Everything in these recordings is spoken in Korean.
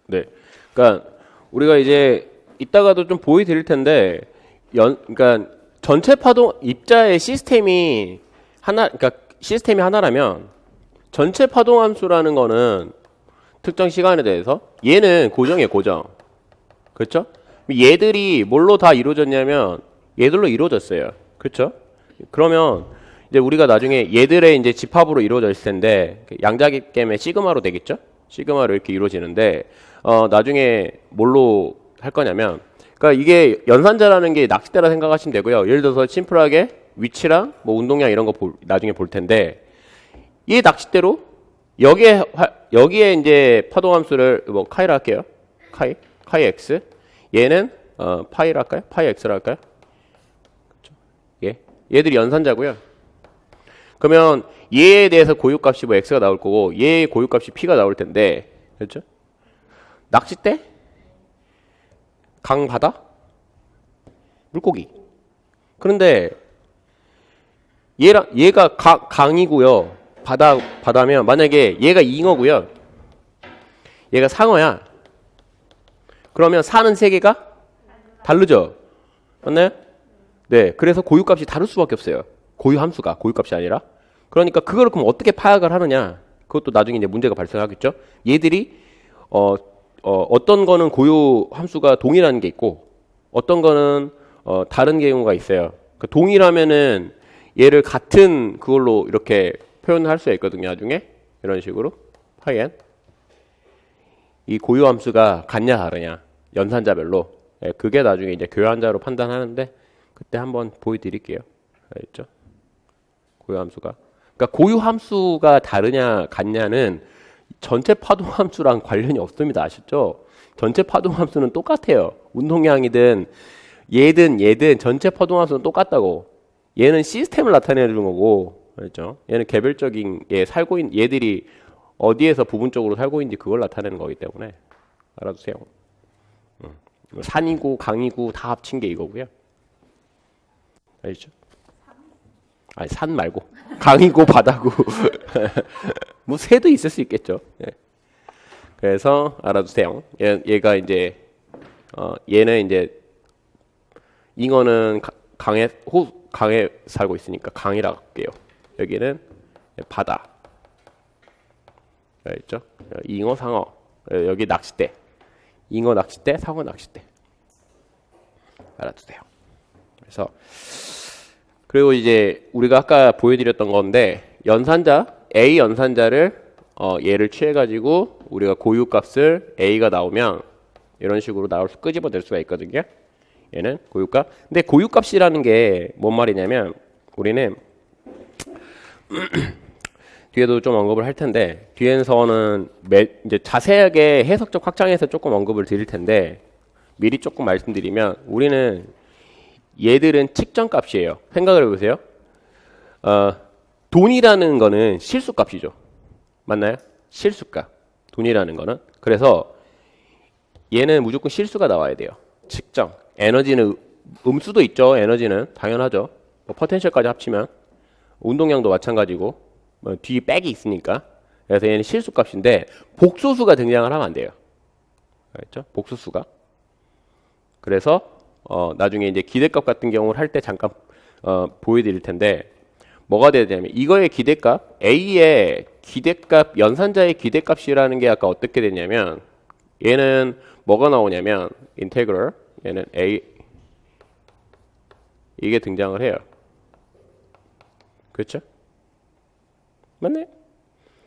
네. 그러니까 우리가 이제 이따가도 좀 보여드릴 텐데 그러니까 전체 파동 입자의 시스템이 그러니까 시스템이 하나라면 전체 파동 함수라는 거는 특정 시간에 대해서 얘는 고정이에요, 고정. 그렇죠? 얘들이 뭘로 다 이루어졌냐면 얘들로 이루어졌어요. 그렇죠? 그러면 이제 우리가 나중에 얘들의 이제 집합으로 이루어져 있을 텐데 양자기계면 시그마로 되겠죠? 시그마로 이렇게 이루어지는데 나중에 뭘로 할 거냐면 그러니까 이게 연산자라는 게 낚싯대라 생각하시면 되고요. 예를 들어서 심플하게 위치랑 뭐 운동량 이런 거 나중에 볼 텐데 이 낚싯대로 여기에 이제 파동함수를 뭐 카이라 할게요. 카이 x 얘는 파이라 할까요? 파이 x라 할까요? 그렇죠? 예. 얘들이 연산자고요. 그러면 얘에 대해서 고유값이 뭐 x가 나올 거고 얘의 고유값이 p가 나올 텐데 그렇죠? 낚싯대? 강 바다? 물고기. 그런데 얘가 강이고요. 바다면 만약에 얘가 잉어고요. 얘가 상어야. 그러면 사는 세계가 다르죠. 맞나요? 네. 그래서 고유값이 다를 수밖에 없어요. 고유함수가 고유값이 아니라. 그러니까 그걸 그럼 어떻게 파악을 하느냐? 그것도 나중에 이제 문제가 발생하겠죠. 얘들이 어떤 거는 고유함수가 동일한 게 있고 어떤 거는 다른 경우가 있어요. 그 동일하면은 얘를 같은 그걸로 이렇게 표현을 할 수가 있거든요. 나중에 이런 식으로 파이엔 이 고유함수가 같냐 다르냐 연산자별로 그게 나중에 이제 교환자로 판단하는데 그때 한번 보여드릴게요. 알겠죠? 고유함수가 그러니까 고유함수가 다르냐 같냐는 전체 파동함수랑 관련이 없습니다. 아셨죠? 전체 파동함수는 똑같아요. 운동량이든 얘든 전체 파동함수는 똑같다고. 얘는 시스템을 나타내는 거고, 그렇죠? 얘는 개별적인 살고 있는 얘들이 어디에서 부분적으로 살고 있는지 그걸 나타내는 거기 때문에 알아두세요. 산이고 강이고 다 합친 게 이거고요. 알죠? 아니 산 말고 강이고 바다고 뭐 새도 있을 수 있겠죠. 예. 그래서 알아두세요. 얘가 이제 얘는 이제 잉어는 강에 살고 있으니까 강이라고 할게요. 여기는 바다. 알겠죠? 잉어, 상어. 여기 낚싯대. 잉어 낚싯대, 상어 낚싯대. 알아두세요. 그래서 그리고 이제 우리가 아까 보여드렸던 건데 연산자 A 연산자를 얘를 취해가지고 우리가 고유값을 A가 나오면 이런 식으로 끄집어낼 수가 있거든요. 얘는 고유값. 근데 고유값이라는 게 뭔 말이냐면 우리는 뒤에도 좀 언급을 할 텐데 뒤에서는 이제 자세하게 해석적 확장해서 조금 언급을 드릴 텐데 미리 조금 말씀드리면 우리는 얘들은 측정값이에요. 생각을 해보세요. 돈이라는 거는 실수값이죠. 맞나요? 실수값. 돈이라는 거는. 그래서 얘는 무조건 실수가 나와야 돼요. 측정. 에너지는 음수도 있죠. 에너지는 당연하죠. 뭐 포텐셜까지 합치면 운동량도 마찬가지고 뭐 뒤에 백이 있으니까. 그래서 얘는 실수값인데 복소수가 등장을 하면 안 돼요. 알겠죠? 복소수가. 그래서 나중에 이제 기대값 같은 경우를 할 때 잠깐 보여드릴 텐데 뭐가 돼야 되냐면 이거의 기대값 A의 기대값 연산자의 기대값이라는 게 아까 어떻게 됐냐면 얘는 뭐가 나오냐면 인테그럴 얘는 A 이게 등장을 해요. 그렇죠? 맞네?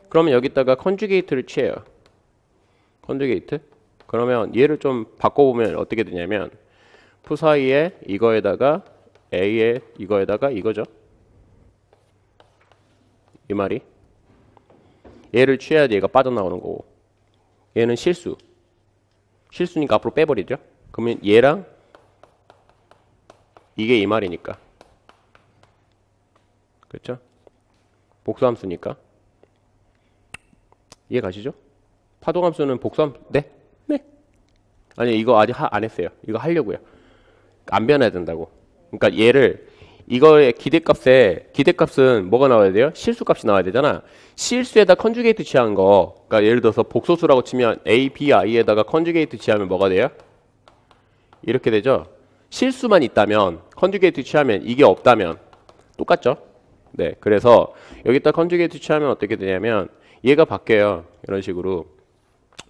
그러면 여기다가 컨주게이트를 취해요. 컨주게이트? 그러면 얘를 좀 바꿔보면 어떻게 되냐면 푸사이에 이거에다가 A에 이거에다가 이거죠. 이 말이 얘를 취해야지 얘가 빠져나오는 거고 얘는 실수니까 앞으로 빼버리죠. 그러면 얘랑 이게 이 말이니까 그렇죠? 복수함수니까 이해 가시죠? 파동함수는 복수함수 네? 네. 아니 이거 아직 안 했어요. 이거 하려고요. 안 변해야 된다고. 그러니까 얘를 이거의 기대값은 뭐가 나와야 돼요? 실수값이 나와야 되잖아. 실수에다 컨주게이트 취한 거, 그러니까 예를 들어서 복소수라고 치면 a, b, i에다가 컨주게이트 취하면 뭐가 돼요? 이렇게 되죠. 실수만 있다면, 컨주게이트 취하면 이게 없다면 똑같죠? 네, 그래서 여기다 컨주게이트 취하면 어떻게 되냐면 얘가 바뀌어요. 이런 식으로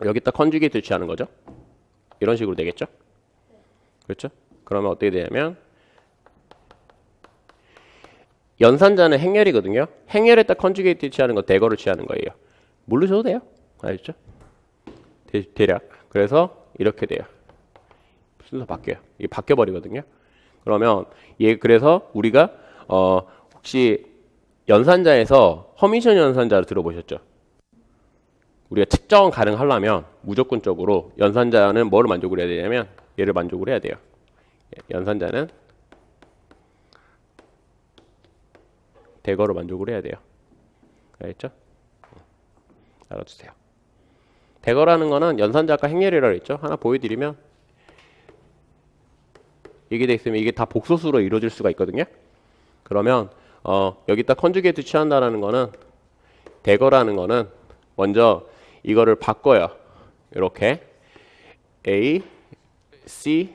여기다 컨주게이트 취하는 거죠. 이런 식으로 되겠죠? 그렇죠? 그러면 어떻게 되냐면 연산자는 행렬이거든요. 행렬에다 컨주게이트 취하는 거 대거를 취하는 거예요. 모르셔도 돼요. 알겠죠? 대략. 그래서 이렇게 돼요. 순서 바뀌어요. 이게 바뀌어 버리거든요. 그러면 그래서 우리가 혹시 연산자에서 허미션 연산자를 들어보셨죠? 우리가 측정 가능하려면 무조건적으로 연산자는 뭐를 만족을 해야 되냐면 얘를 만족을 해야 돼요. 연산자는 대거로 만족을 해야 돼요. 알겠죠? 알아두세요. 대거라는 거는 연산자 아까 행렬이라고 했죠? 하나 보여드리면 이게 돼 있으면 이게 다 복소수로 이루어질 수가 있거든요. 그러면 여기다 컨주게이트 취한다라는 거는 대거라는 거는 먼저 이거를 바꿔요. 이렇게 A, C,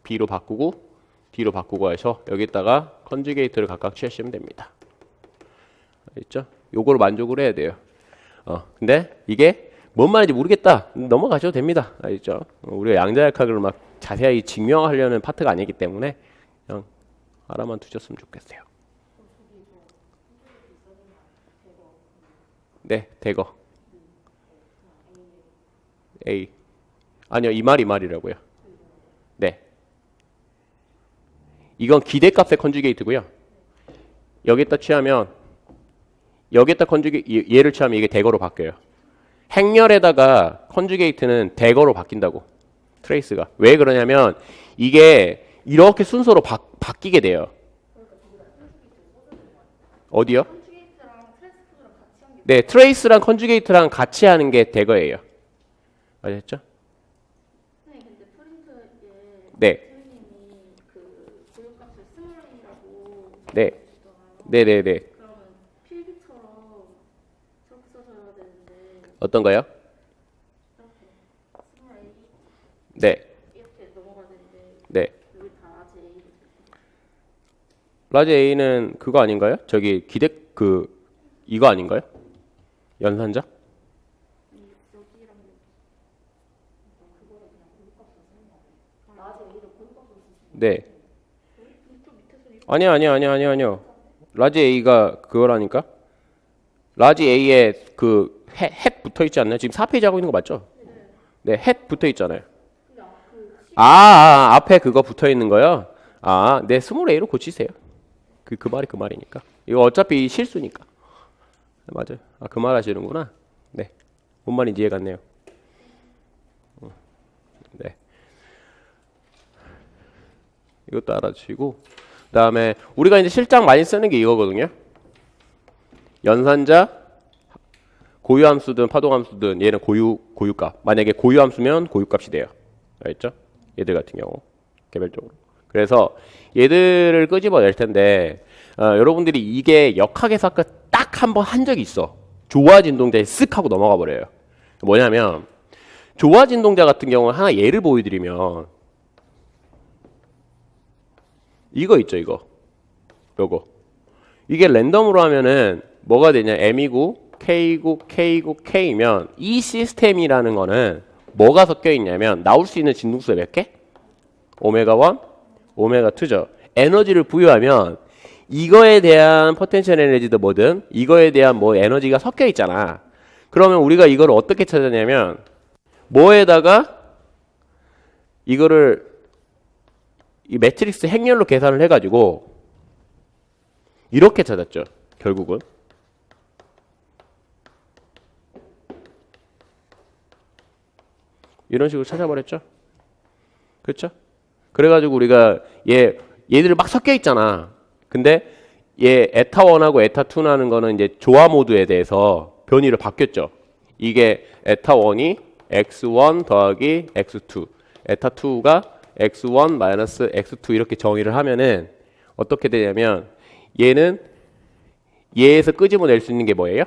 B로 바꾸고 D로 바꾸고 해서 여기다가 컨주게이트를 각각 취하시면 됩니다. 알겠죠? 요거를 만족을 해야 돼요. 근데 이게 뭔 말인지 모르겠다. 넘어가셔도 됩니다. 알겠죠? 우리가 양자역학을 막 자세히 증명하려는 파트가 아니기 때문에 그냥 알아만 두셨으면 좋겠어요. 네, 대거. A. 아니요, 이 말이라고요. 네. 이건 기대값의 컨주게이트고요. 여기다 취하면 여기다 얘를 취하면 이게 대거로 바뀌어요. 행렬에다가 컨주게이트는 대거로 바뀐다고. 트레이스가. 왜 그러냐면 이게 이렇게 순서로 바뀌게 돼요. 어디요? 네, 트레이스랑 컨주게이트랑 같이 하는 게 대거예요. 아셨죠? 네. 네. 네네네. 어떤 거요? 네. 네. 라지 A는 그거 아닌가요? 저기 이거 아닌가요? 연산자? 네. 아니요. 라지 A가 그거라니까? 라지 A에 핵 붙어 있지 않나요? 지금 4페이지 하고 있는 거 맞죠? 네, 핵 붙어 있잖아요. 앞에 그거 붙어 있는 거요? 네, 스몰 A로 고치세요. 그 말이니까. 이거 어차피 실수니까. 맞아요. 그 말 하시는구나. 네. 뭔 말인지 이해가 갔네요. 네. 이것도 알아주시고. 그 다음에 우리가 이제 실장 많이 쓰는 게 이거거든요. 연산자, 고유함수든 파동함수든 얘는 고유값. 만약에 고유함수면 고유값이 돼요. 알겠죠? 얘들 같은 경우 개별적으로. 그래서 얘들을 끄집어낼 텐데 여러분들이 이게 역학에서 아까 딱 한 번 한 적이 있어. 조화진 동자에 쓱 하고 넘어가 버려요. 뭐냐면 조화진 동자 같은 경우는 하나 예를 보여드리면 이거 있죠. 요거. 이게 랜덤으로 하면은 뭐가 되냐. M이고 K이고 K이고 K면 이 시스템이라는 거는 뭐가 섞여 있냐면 나올 수 있는 진동수가 몇 개? 오메가 1, 오메가 2죠. 에너지를 부여하면 이거에 대한 포텐셜 에너지도 뭐든 이거에 대한 뭐 에너지가 섞여 있잖아. 그러면 우리가 이걸 어떻게 찾았냐면 뭐에다가 이거를 이 매트릭스 행렬로 계산을 해가지고 이렇게 찾았죠. 결국은. 이런 식으로 찾아버렸죠. 그렇죠? 그래가지고 우리가 얘들 막 섞여 있잖아. 근데 얘 에타 1하고 에타 2라는 거는 이제 조화 모드에 대해서 변이를 바뀌었죠. 이게 에타 1이 x1 더하기 x2, 에타 2가 x1 마이너스 x2 이렇게 정의를 하면은 어떻게 되냐면 얘는 얘에서 끄집어낼 수 있는 게 뭐예요?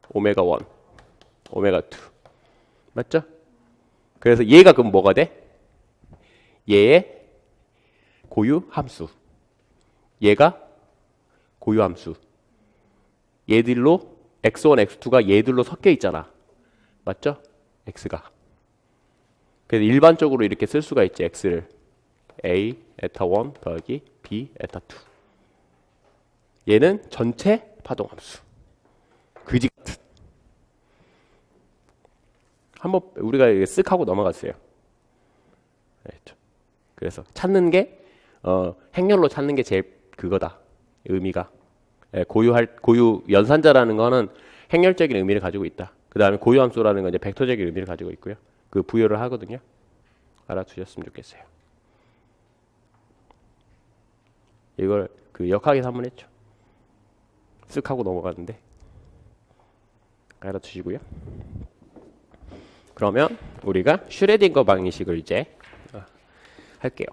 오메가 1, 오메가 2. 맞죠? 그래서 얘가 그럼 뭐가 돼? 얘의 고유 함수. 얘가 고유 함수. 얘들로 x1, x2가 얘들로 섞여 있잖아. 맞죠? x가. 그래서 일반적으로 이렇게 쓸 수가 있지. x를 a 에타 1 더하기 b 에타 2. 얘는 전체 파동 함수. 그지 같은. 한번 우리가 쓱 하고 넘어갔어요. 알겠죠? 그래서 찾는 게 행렬로 찾는 게 제일 그거다. 의미가. 고유 연산자라는 거는 행렬적인 의미를 가지고 있다. 그 다음에 고유 함수라는 건 이제 벡터적인 의미를 가지고 있고요. 그 부여를 하거든요. 알아두셨으면 좋겠어요. 이걸 그 역학에서 한번 했죠. 쓱 하고 넘어갔는데 알아두시고요. 그러면 우리가 슈레딩거 방식을 이제 할게요.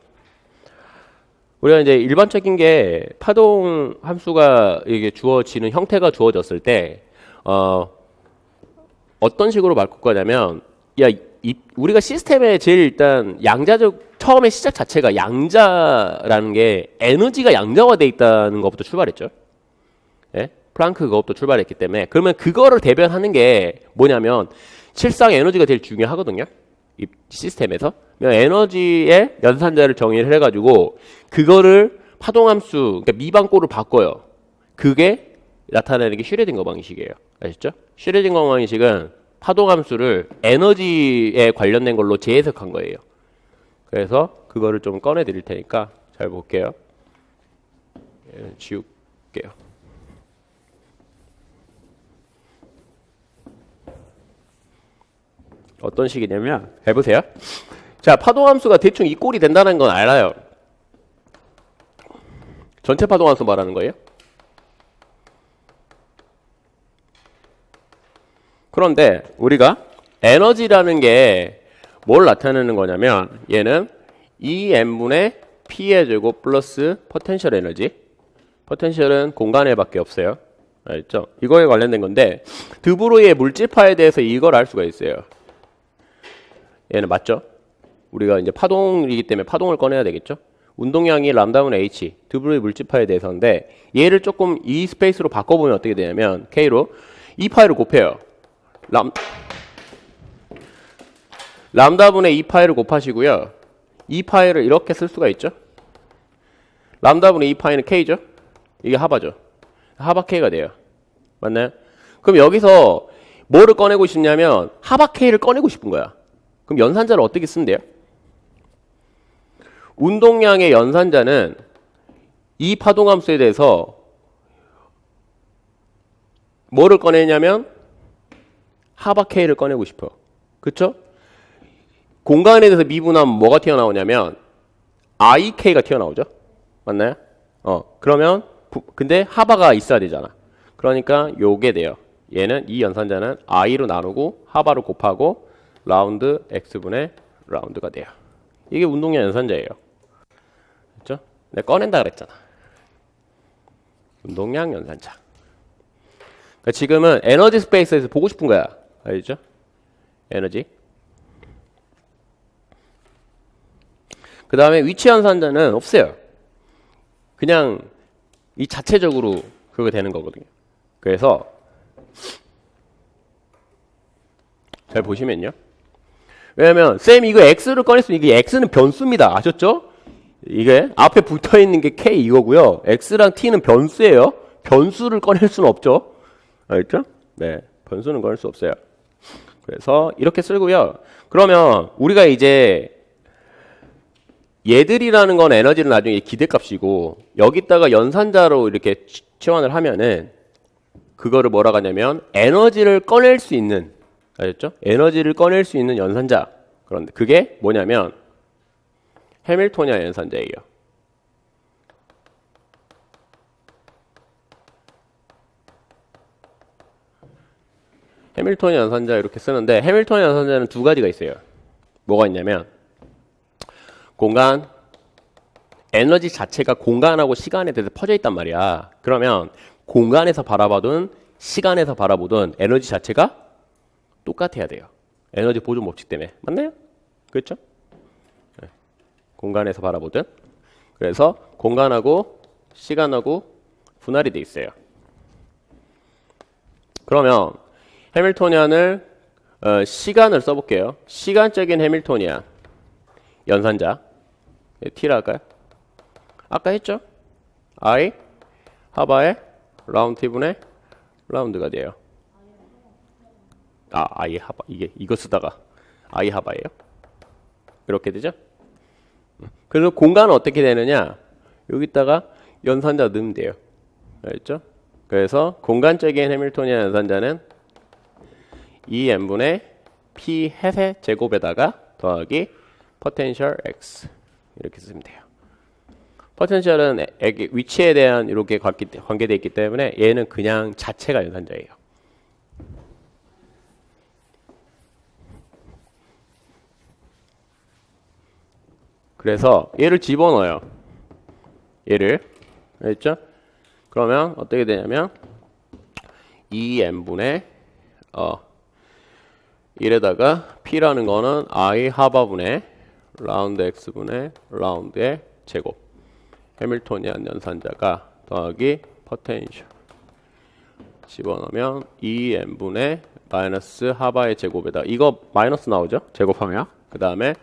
우리가 이제 일반적인 게 파동 함수가 이게 주어지는 형태가 주어졌을 때 어떤 식으로 바꿀 거냐면 우리가 시스템에 제일 일단 양자적 처음에 시작 자체가 양자라는 게 에너지가 양자화돼 있다는 것부터 출발했죠. 예? 플랑크 그것부터 출발했기 때문에 그러면 그거를 대변하는 게 뭐냐면 실상 에너지가 제일 중요하거든요. 이 시스템에서 에너지의 연산자를 정의를 해가지고 그거를 파동함수 그러니까 미방꼴을 바꿔요. 그게 나타내는 게 슈레딩거 방식이에요. 아시죠? 슈레딩거 방식은 파동함수를 에너지에 관련된 걸로 재해석한 거예요. 그래서 그거를 좀 꺼내 드릴 테니까 잘 볼게요. 지울게요. 어떤 식이냐면 해보세요. 자, 파동함수가 대충 이 꼴이 된다는 건 알아요. 전체 파동함수 말하는 거예요. 그런데 우리가 에너지라는 게 뭘 나타내는 거냐면 얘는 EM분의 P의 제곱 플러스 포텐셜 에너지. 포텐셜은 공간에 밖에 없어요. 알겠죠? 이거에 관련된 건데 드브로이의 물질파에 대해서 이걸 알 수가 있어요. 얘는 맞죠? 우리가 이제 파동이기 때문에 파동을 꺼내야 되겠죠? 운동량이 람다분의 H, 드브로이 물질파에 대해서인데 얘를 조금 이 스페이스로 바꿔보면 어떻게 되냐면 K로 이 파이를 곱해요. 람다분의 2파이를 곱하시고요. 2파이를 이렇게 쓸 수가 있죠. 람다분의 2파이는 K죠. 이게 하바죠. 하바 K가 돼요. 맞나요? 그럼 여기서 뭐를 꺼내고 싶냐면 하바 K를 꺼내고 싶은 거야. 그럼 연산자를 어떻게 쓰면 돼요? 운동량의 연산자는 이 파동함수에 대해서 뭐를 꺼내냐면 하바 K를 꺼내고 싶어. 그쵸? 공간에 대해서 미분하면 뭐가 튀어나오냐면 IK가 튀어나오죠. 맞나요? 그러면 근데 하바가 있어야 되잖아. 그러니까 요게 돼요. 얘는 이 연산자는 I로 나누고 하바로 곱하고 라운드 X분의 라운드가 돼요. 이게 운동량 연산자예요. 그렇죠? 내가 꺼낸다 그랬잖아. 운동량 연산자. 그러니까 지금은 에너지 스페이스에서 보고 싶은 거야. 알죠? 에너지. 그 다음에 위치 연산자는 없어요. 그냥 이 자체적으로 그렇게 되는 거거든요. 그래서 잘 보시면요. 왜냐면 쌤 이거 x를 꺼냈으면 이게 x는 변수입니다. 아셨죠? 이게 앞에 붙어있는 게 k 이거고요. x랑 t는 변수예요. 변수를 꺼낼 수는 없죠. 알겠죠? 네, 변수는 꺼낼 수 없어요. 그래서 이렇게 쓰고요. 그러면 우리가 이제 얘들이라는 건 에너지는 나중에 기대값이고 여기다가 연산자로 이렇게 치환을 하면은 그거를 뭐라고 하냐면 에너지를 꺼낼 수 있는, 알겠죠? 에너지를 꺼낼 수 있는 연산자. 그런데 그게 뭐냐면 해밀토니안 연산자예요. 해밀토니안 연산자 이렇게 쓰는데 해밀토니안 연산자는 두 가지가 있어요. 뭐가 있냐면 공간 에너지 자체가 공간하고 시간에 대해서 퍼져 있단 말이야. 그러면 공간에서 바라보든 시간에서 바라보든 에너지 자체가 똑같아야 돼요. 에너지 보존 법칙 때문에. 맞나요? 그렇죠? 네. 공간에서 바라보든. 그래서 공간하고 시간하고 분할이 돼 있어요. 그러면 해밀토니안을 시간을 써볼게요. 시간적인 해밀토니안 연산자 T라 할까요? 아까 했죠? I 하바의 라운드 T분의 라운드가 돼요. I 하바 이거 쓰다가 I 하바예요. 이렇게 되죠? 그래서 공간은 어떻게 되느냐? 여기다가 연산자 넣으면 돼요. 알겠죠? 그래서 공간적인 해밀토니안 연산자는 N분의 P 햇의 제곱에다가 더하기 포텐셜 X 이렇게 쓰면 돼요. 포텐셜은 위치에 대한 이렇게 관계되어 있기 때문에 얘는 그냥 자체가 연산자예요. 그래서 얘를 집어넣어요. 얘를. 알겠죠? 그러면 어떻게 되냐면 2n분의 1에다가 P라는 거는 I 하바분의 라운드 X분의 라운드의 제곱 해밀토니안 연산자가 더하기 포텐셜 집어넣으면 2n분의 마이너스 하바의 제곱에다 이거 마이너스 나오죠? 제곱하면 그 다음에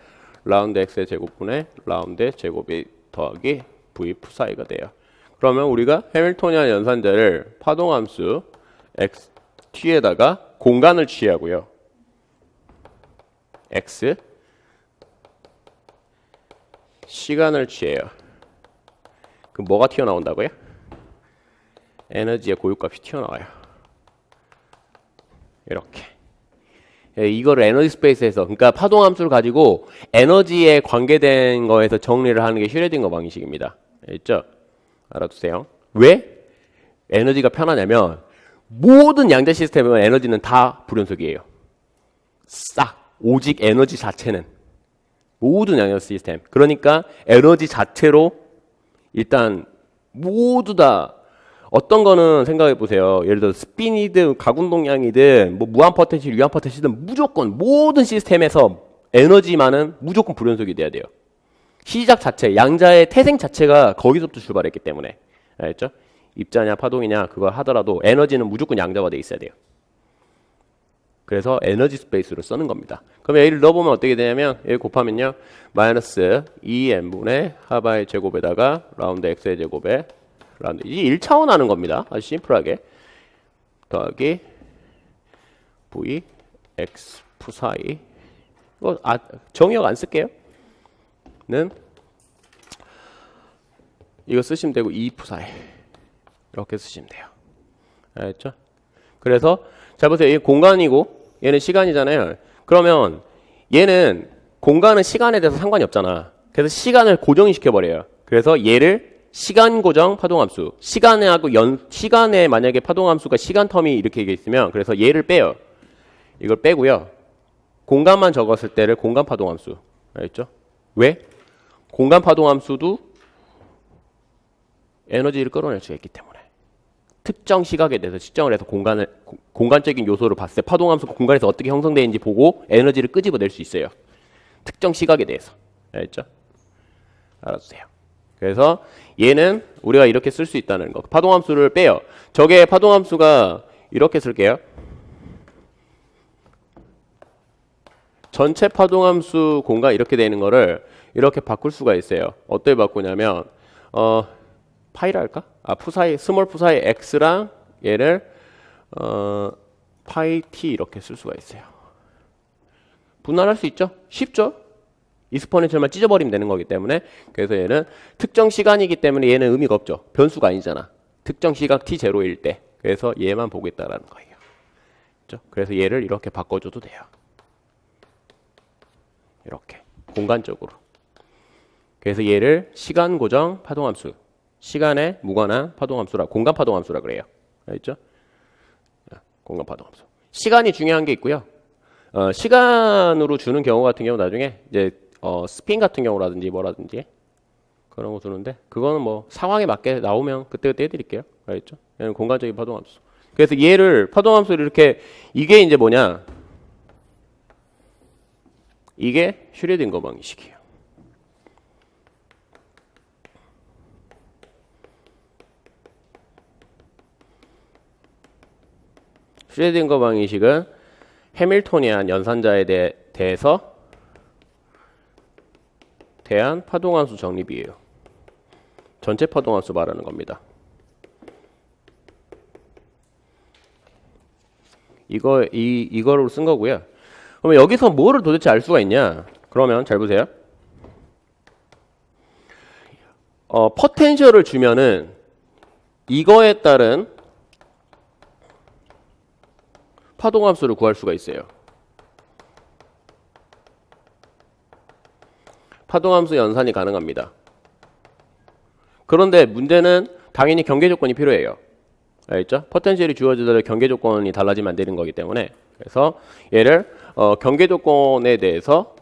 라운드 X의 제곱분의 라운드의 제곱이 더하기 V 푸사이가 돼요. 그러면 우리가 해밀토니안 연산자를 파동함수 x t에다가 공간을 취하고요. x 시간을 취해요. 그럼 뭐가 튀어나온다고요? 에너지의 고유값이 튀어나와요. 이렇게. 이거를 에너지 스페이스에서 그러니까 파동함수를 가지고 에너지에 관계된 거에서 정리를 하는 게 슈레딩거 방식입니다. 알겠죠? 알아두세요. 왜 에너지가 편하냐면 모든 양자 시스템은 에너지는 다 불연속이에요. 싹 오직 에너지 자체는 모든 양자 시스템. 그러니까 에너지 자체로 일단 모두 다 어떤 거는 생각해 보세요. 예를 들어 스핀이든 가군동량이든 뭐 무한 포텐셜, 유한 포텐셜이든 무조건 모든 시스템에서 에너지만은 무조건 불연속이 돼야 돼요. 시작 자체, 양자의 태생 자체가 거기서부터 출발했기 때문에. 알겠죠? 입자냐 파동이냐 그거 하더라도 에너지는 무조건 양자화돼 있어야 돼요. 그래서 에너지 스페이스로 쓰는 겁니다. 그럼 얘를 넣어보면 어떻게 되냐면 얘 곱하면요. 마이너스 2n분의 하바의 제곱에다가 라운드 x의 제곱에 라운드 이게 1차원 하는 겁니다. 아주 심플하게. 더하기 v x 푸사이 이거 정의역 안 쓸게요. 는 이거 쓰시면 되고 2 푸사이 이렇게 쓰시면 돼요. 알겠죠? 그래서 잘 보세요. 얘 공간이고 얘는 시간이잖아요. 그러면 얘는 공간은 시간에 대해서 상관이 없잖아. 그래서 시간을 고정이 시켜버려요. 그래서 얘를 시간 고정 파동함수 시간에 만약에 파동함수가 시간 텀이 이렇게 있으면 그래서 얘를 빼요. 이걸 빼고요. 공간만 적었을 때를 공간 파동함수. 알겠죠? 왜? 공간 파동함수도 에너지를 끌어낼 수가 있기 때문에 특정 시각에 대해서 측정을 해서 공간적인 요소를 봤을 때 파동함수가 공간에서 어떻게 형성되는지 보고 에너지를 끄집어낼 수 있어요. 특정 시각에 대해서. 알겠죠? 알아주세요. 그래서 얘는 우리가 이렇게 쓸 수 있다는 거. 파동함수를 빼요. 저게 파동함수가 이렇게 쓸게요. 전체 파동함수 공간 이렇게 되는 거를 이렇게 바꿀 수가 있어요. 어떻게 바꾸냐면 파이라 할까? 푸사이 스몰 푸사이 x랑 얘를 파이 t 이렇게 쓸 수가 있어요. 분할할 수 있죠? 쉽죠? 이스포넨셜만 찢어버리면 되는 거기 때문에 그래서 얘는 특정 시간이기 때문에 얘는 의미가 없죠. 변수가 아니잖아. 특정 시각 t0일 때 그래서 얘만 보겠다라는 거예요. 그렇죠? 그래서 얘를 이렇게 바꿔줘도 돼요. 이렇게 공간적으로. 그래서 얘를 시간 고정 파동함수 시간에 무관한 파동함수라 공간 파동함수라 그래요. 알겠죠? 공간 파동함수. 시간이 중요한 게 있고요. 시간으로 주는 경우 같은 경우 나중에 이제 스핀 같은 경우라든지 뭐라든지 그런 거 두는데 그거는 뭐 상황에 맞게 나오면 그때그때 해드릴게요. 알겠죠? 얘는 공간적인 파동함수. 그래서 얘를 파동함수를 이렇게 이게 이제 뭐냐? 이게 슈레딩거 방식이에요. 슈레딩거 방식은 해밀토니안 연산자에 대해서 대한 파동함수 정립이에요. 전체 파동함수 말하는 겁니다. 이거로 쓴 거고요. 그러면 여기서 뭐를 도대체 알 수가 있냐? 그러면 잘 보세요. 포텐셜을 주면은 이거에 따른 파동함수를 구할 수가 있어요. 파동함수 연산이 가능합니다. 그런데 문제는 당연히 경계 조건이 필요해요. 알겠죠? 포텐셜이 주어지더라도 경계 조건이 달라지면 안 되는 거기 때문에 그래서 얘를 경계 조건에 대해서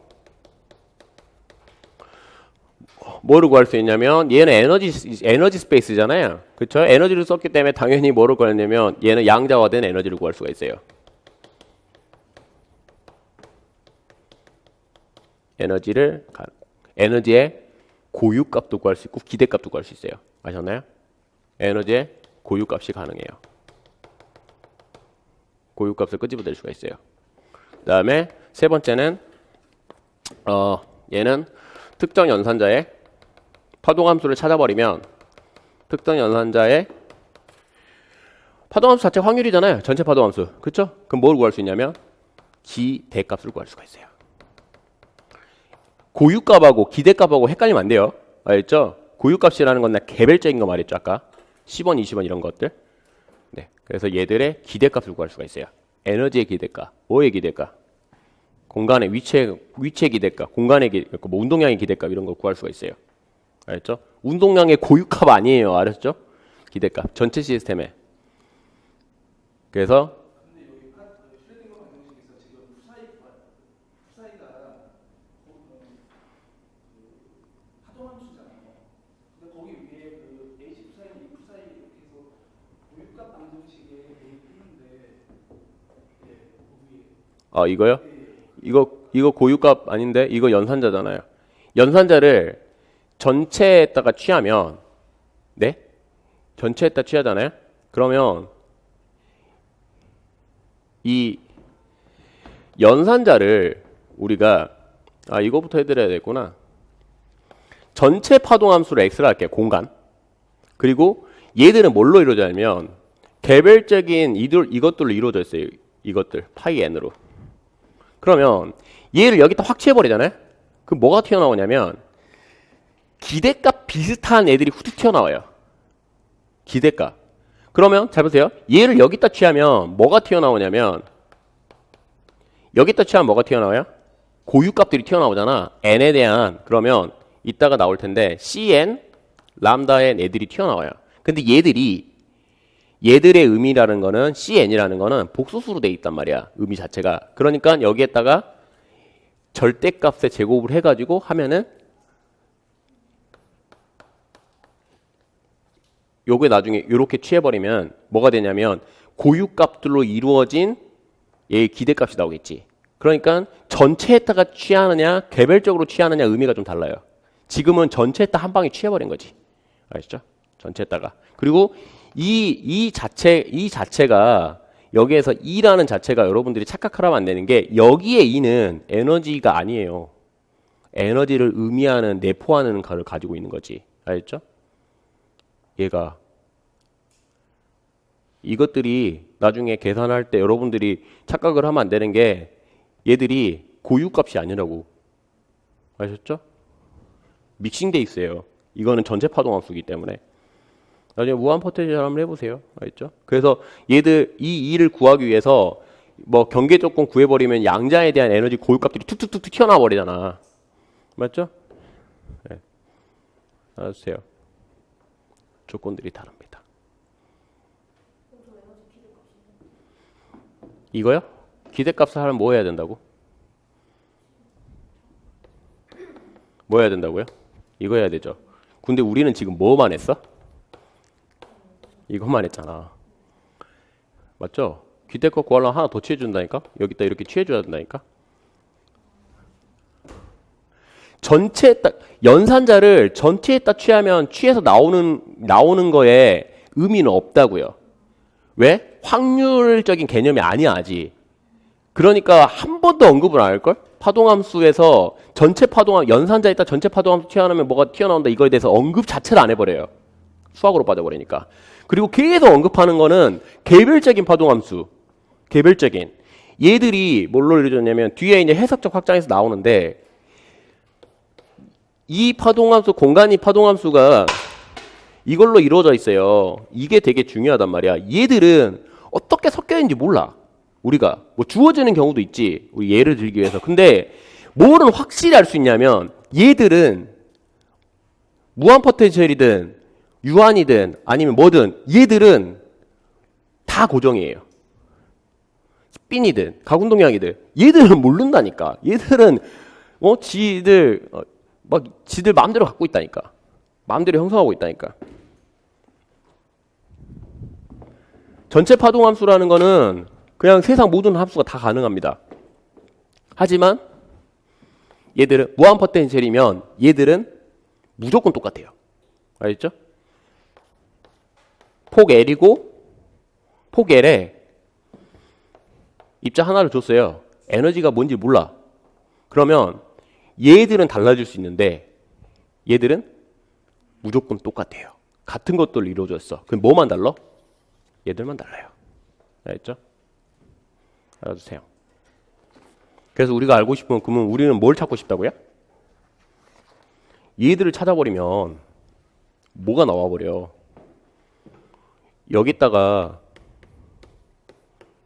뭐를 구할 수 있냐면 얘는 에너지 스페이스잖아요. 그렇죠? 에너지를 썼기 때문에 당연히 뭐를 구하냐면 얘는 양자화된 에너지를 구할 수가 있어요. 에너지의 고유값도 구할 수 있고 기대값도 구할 수 있어요. 아셨나요? 에너지의 고유값이 가능해요. 고유값을 끄집어낼 수가 있어요. 그 다음에 세 번째는 얘는 특정 연산자의 파동함수를 찾아버리면 특정 연산자의 파동함수 자체 확률이잖아요. 전체 파동함수. 그쵸? 그럼 뭘 구할 수 있냐면 기대값을 구할 수가 있어요. 고유값하고 기대값하고 헷갈리면 안 돼요. 알겠죠? 고유값이라는 건 개별적인 거 말했죠. 아까 10원, 20원 이런 것들. 네, 그래서 얘들의 기대값을 구할 수가 있어요. 에너지의 기대값, 뭐의 기대값, 공간의 위치의 기대값, 공간의 기대값, 뭐 운동량의 기대값 이런 걸 구할 수가 있어요. 알겠죠? 운동량의 고유값 아니에요. 알았죠? 기대값, 전체 시스템에. 그래서 이거요? 이거 고유값 아닌데 이거 연산자잖아요. 연산자를 전체에다가 취하면 네? 전체에다 취하잖아요. 그러면 이 연산자를 우리가 이거부터 해드려야 되겠구나. 전체 파동함수를 x로 할게요. 공간. 그리고 얘들은 뭘로 이루어지냐면 개별적인 이것들로 이루어져 있어요. 이것들 파이 n으로. 그러면 얘를 여기다 확 치해버리잖아요. 그럼 뭐가 튀어나오냐면 기대값 비슷한 애들이 후둑 튀어나와요. 기대값. 그러면 잘 보세요. 얘를 여기다 취하면 뭐가 튀어나오냐면 여기다 취하면 뭐가 튀어나와요? 고유값들이 튀어나오잖아. n에 대한. 그러면 이따가 나올 텐데 cn 람다의 애들이 튀어나와요. 근데 얘들의 의미라는 거는 cn이라는 거는 복소수로 돼 있단 말이야. 의미 자체가. 그러니까 여기에다가 절대값의 제곱을 해가지고 하면은 요게 나중에 이렇게 취해버리면 뭐가 되냐면 고유값들로 이루어진 얘의 기대값이 나오겠지. 그러니까 전체에다가 취하느냐 개별적으로 취하느냐 의미가 좀 달라요. 지금은 전체에다 한 방에 취해버린 거지. 아시죠? 전체에다가. 그리고 이 자체가 여기에서 E라는 자체가 여러분들이 착각하면 안 되는 게 여기에 E는 에너지가 아니에요. 에너지를 의미하는 내포하는 걸 가지고 있는 거지. 알겠죠? 얘가 이것들이 나중에 계산할 때 여러분들이 착각을 하면 안 되는 게 얘들이 고유값이 아니라고. 아셨죠? 믹싱돼 있어요. 이거는 전체 파동함수이기 때문에. 나중에 무한 포텐셜 한번 해보세요. 알겠죠? 그래서 얘들 이 2를 구하기 위해서 뭐 경계 조건 구해버리면 양자에 대한 에너지 고유값들이 툭툭툭 튀어나와 버리잖아. 맞죠? 네. 알아주세요. 조건들이 다릅니다. 이거요? 기대값을 하려면 뭐 해야 된다고? 뭐 해야 된다고요? 이거 해야 되죠. 근데 우리는 지금 뭐만 했어? 이것만 했잖아. 맞죠? 기대껏 구하려면 하나 더 취해준다니까? 여기다 이렇게 취해줘야 된다니까? 전체에다, 연산자를 전체에다 취하면 취해서 나오는 거에 의미는 없다고요. 왜? 확률적인 개념이 아니야, 아직. 그러니까 한 번도 언급을 안 할걸? 파동함수에서 전체 연산자에다 전체 파동함수 튀어나오면 뭐가 튀어나온다 이거에 대해서 언급 자체를 안 해버려요. 수학으로 빠져버리니까. 그리고 계속 언급하는 거는 개별적인 파동함수. 개별적인. 얘들이 뭘로 이루어졌냐면 뒤에 이제 해석적 확장에서 나오는데 이 파동함수, 공간이 파동함수가 이걸로 이루어져 있어요. 이게 되게 중요하단 말이야. 얘들은 어떻게 섞여 있는지 몰라. 우리가 뭐 주어지는 경우도 있지. 우리 예를 들기 위해서. 근데 뭐는 확실히 알 수 있냐면 얘들은 무한 포텐셜이든 유한이든 아니면 뭐든 얘들은 다 고정이에요. 스핀이든 가운동량이든 얘들은 모른다니까. 얘들은 지들 마음대로 갖고 있다니까. 마음대로 형성하고 있다니까. 전체 파동 함수라는 거는 그냥 세상 모든 함수가 다 가능합니다. 하지만 얘들은 무한 포텐셜이면 얘들은 무조건 똑같아요. 알겠죠? 폭 L이고 폭 L에 입자 하나를 줬어요. 에너지가 뭔지 몰라. 그러면 얘들은 달라질 수 있는데 얘들은 무조건 똑같아요. 같은 것들을 이루어졌어. 그럼 뭐만 달라? 얘들만 달라요. 알겠죠? 알아두세요. 그래서 우리가 알고 싶으면 그러면 우리는 뭘 찾고 싶다고요? 얘들을 찾아버리면 뭐가 나와버려. 여기다가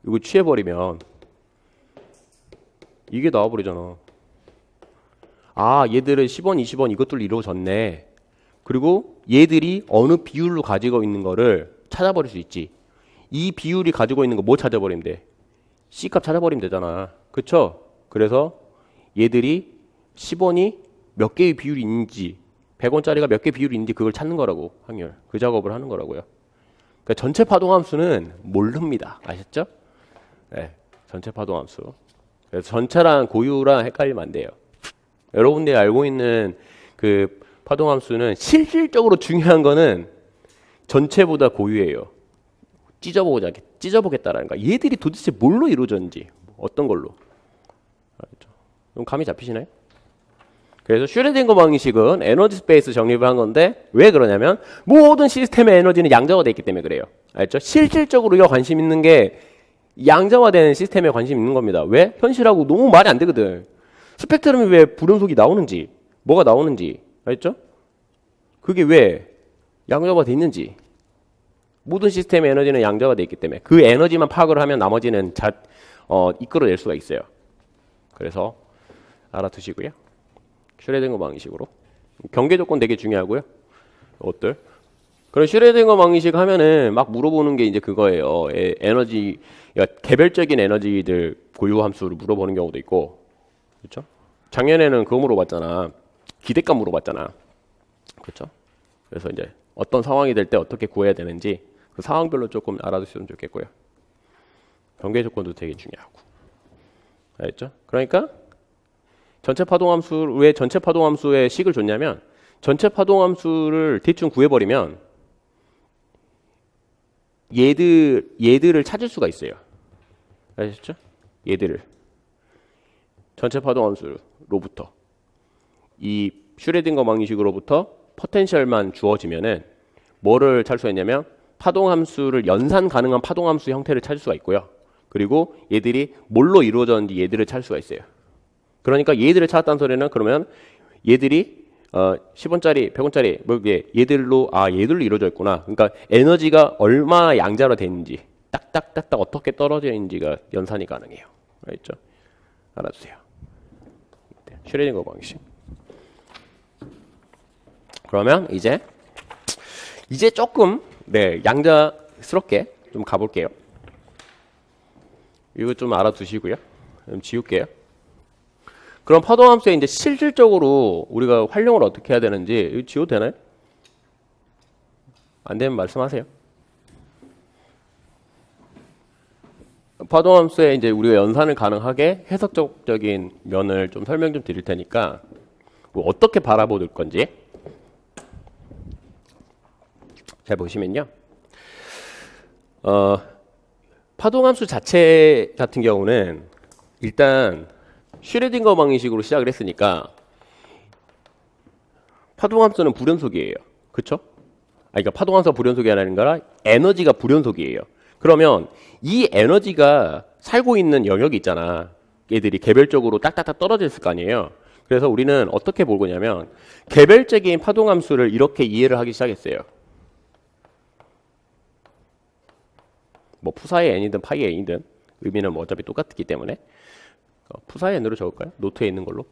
이거 취해버리면 이게 나와버리잖아. 아, 얘들은 10원, 20원 이것들로 이루어졌네. 그리고 얘들이 어느 비율로 가지고 있는 거를 찾아버릴 수 있지. 이 비율이 가지고 있는 거 뭐 찾아버리면 돼? C값 찾아버리면 되잖아. 그쵸? 그래서 얘들이 10원이 몇 개의 비율이 있는지 100원짜리가 몇 개 비율이 있는지 그걸 찾는 거라고. 확률. 그 작업을 하는 거라고요. 그러니까 전체 파동함수는 모릅니다. 아셨죠? 네, 전체 파동함수. 그래서 전체랑 고유랑 헷갈리면 안 돼요. 여러분들이 알고 있는 그 파동함수는 실질적으로 중요한 거는 전체보다 고유예요. 찢어보겠다라는 거. 얘들이 도대체 뭘로 이루어졌는지, 어떤 걸로. 알겠죠? 그럼 감이 잡히시나요? 그래서 슈레딩거 방식은 에너지 스페이스 정립을 한 건데 왜 그러냐면 모든 시스템의 에너지는 양자화되어 있기 때문에 그래요. 알죠? 실질적으로 우리가 관심 있는 게 양자화된 시스템에 관심 있는 겁니다. 왜? 현실하고 너무 말이 안 되거든. 스펙트럼이 왜 불연속이 나오는지, 뭐가 나오는지, 알죠? 그게 왜 양자화되어 있는지. 모든 시스템의 에너지는 양자화되어 있기 때문에 그 에너지만 파악을 하면 나머지는 이끌어낼 수가 있어요. 그래서 알아두시고요. 슈레딩거 방식으로. 경계 조건 되게 중요하고요. 이것들. 그럼 슈레딩거 방식 하면은 막 물어보는 게 이제 그거예요. 에너지, 그러니까 개별적인 에너지들 고유 함수를 물어보는 경우도 있고, 그렇죠? 작년에는 그거 물어봤잖아. 기대값 물어봤잖아. 그렇죠? 그래서 이제 어떤 상황이 될 때 어떻게 구해야 되는지 그 상황별로 조금 알아두시면 좋겠고요. 경계 조건도 되게 중요하고. 알겠죠? 그러니까 전체 파동함수, 왜 전체 파동함수의 식을 줬냐면 전체 파동함수를 대충 구해버리면 얘들을 찾을 수가 있어요. 아셨죠? 얘들을. 전체 파동함수로부터 이 슈레딩거 방식으로부터 포텐셜만 주어지면은 뭐를 찾을 수 있냐면 파동함수를 연산 가능한 파동함수 형태를 찾을 수가 있고요. 그리고 얘들이 뭘로 이루어졌는지 얘들을 찾을 수가 있어요. 그러니까 얘들을 찾았다는 소리는 그러면 얘들이 10원짜리, 100원짜리 뭐 얘들로 이루어져 있구나. 그러니까 에너지가 얼마나 양자로 되는지 딱딱딱딱 어떻게 떨어져 있는지가 연산이 가능해요. 알겠죠? 알아두세요. 슈레딩거 방식. 그러면 이제 조금 양자스럽게 좀 가볼게요. 이거 좀 알아두시고요. 좀 지울게요. 그럼 파동함수에 이제 실질적으로 우리가 활용을 어떻게 해야 되는지 이거 지워도 되나요? 안 되면 말씀하세요. 파동함수에 이제 우리가 연산을 가능하게 해석적인 면을 좀 설명 좀 드릴 테니까 어떻게 바라볼 건지 잘 보시면요. 파동함수 자체 같은 경우는 일단 슈레딩거 방식으로 시작을 했으니까 파동함수는 불연속이에요. 그쵸? 그러니까 파동함수가 불연속이 아니라 에너지가 불연속이에요. 그러면 이 에너지가 살고 있는 영역이 있잖아. 얘들이 개별적으로 딱딱딱 떨어져 있을 거 아니에요. 그래서 우리는 어떻게 볼 거냐면 개별적인 파동함수를 이렇게 이해를 하기 시작했어요. 뭐 푸사의 n이든 파이의 n이든 의미는 뭐 어차피 똑같기 때문에 푸사의 n으로 적을까요? 노트에 있는 걸로.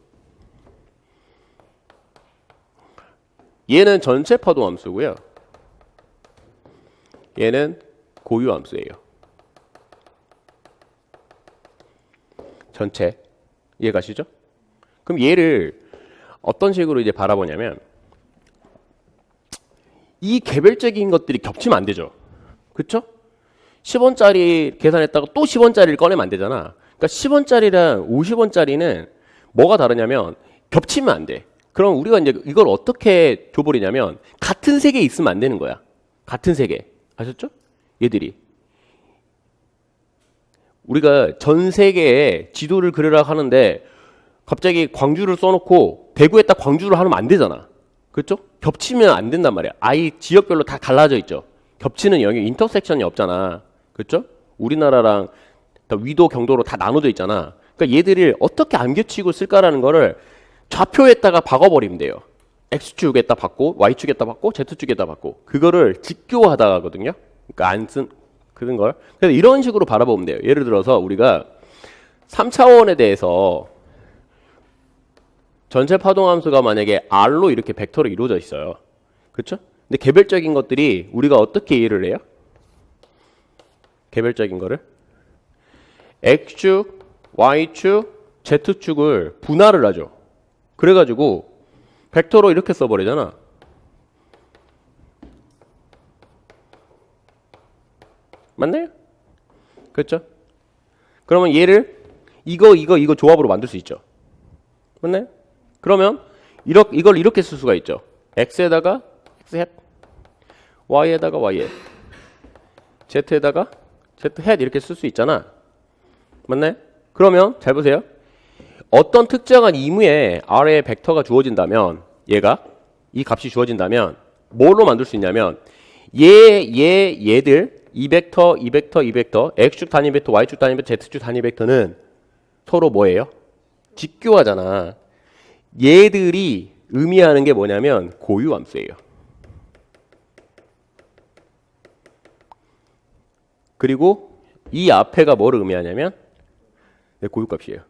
얘는 전체 파동함수고요. 얘는 고유함수예요. 전체. 이해가시죠? 그럼 얘를 어떤 식으로 이제 바라보냐면 이 개별적인 것들이 겹치면 안 되죠. 그쵸? 10원짜리 계산했다가 또 10원짜리를 꺼내면 안 되잖아. 그러니까 10원짜리랑 50원짜리는 뭐가 다르냐면 겹치면 안 돼. 그럼 우리가 이제 이걸 어떻게 줘버리냐면 같은 세계에 있으면 안 되는 거야. 같은 세계. 아셨죠? 얘들이. 우리가 전 세계에 지도를 그리라 하는데 갑자기 광주를 써놓고 대구에다 광주를 하면 안 되잖아. 그렇죠? 겹치면 안 된단 말이야. 아예 지역별로 다 갈라져 있죠. 겹치는 영역, 인터섹션이 없잖아. 그렇죠? 우리나라랑 위도, 경도로 다 나눠져 있잖아. 그러니까 얘들을 어떻게 안 겹치고 쓸까라는 거를 좌표에다가 박아버리면 돼요. X축에다 박고, Y축에다 박고, Z축에다 박고. 그거를 직교하다 하거든요. 그러니까 안 쓴 그런 걸. 그래서 이런 식으로 바라보면 돼요. 예를 들어서 우리가 3차원에 대해서 전체 파동함수가 만약에 R로 이렇게 벡터로 이루어져 있어요. 그렇죠? 근데 개별적인 것들이 우리가 어떻게 이해를 해요? 개별적인 거를 X축, Y축, Z축을 분할을 하죠. 그래가지고 벡터로 이렇게 써버리잖아. 맞나요? 그렇죠? 그러면 얘를 이거 조합으로 만들 수 있죠. 맞나요? 그러면 이걸 이렇게 쓸 수가 있죠. X에다가 X 햇, Y에다가 Y 햇, Z에다가 Z 햇 이렇게 쓸 수 있잖아. 맞나요? 그러면 잘 보세요. 어떤 특정한 이무에 R의 벡터가 주어진다면 얘가 이 값이 주어진다면 뭘로 만들 수 있냐면 얘들 이 벡터, 이 벡터, 이 벡터, X축 단위 벡터, Y축 단위 벡터, Z축 단위 벡터는 서로 뭐예요? 직교하잖아. 얘들이 의미하는 게 뭐냐면 고유함수예요. 그리고 이 앞에가 뭐를 의미하냐면 고유값이에요.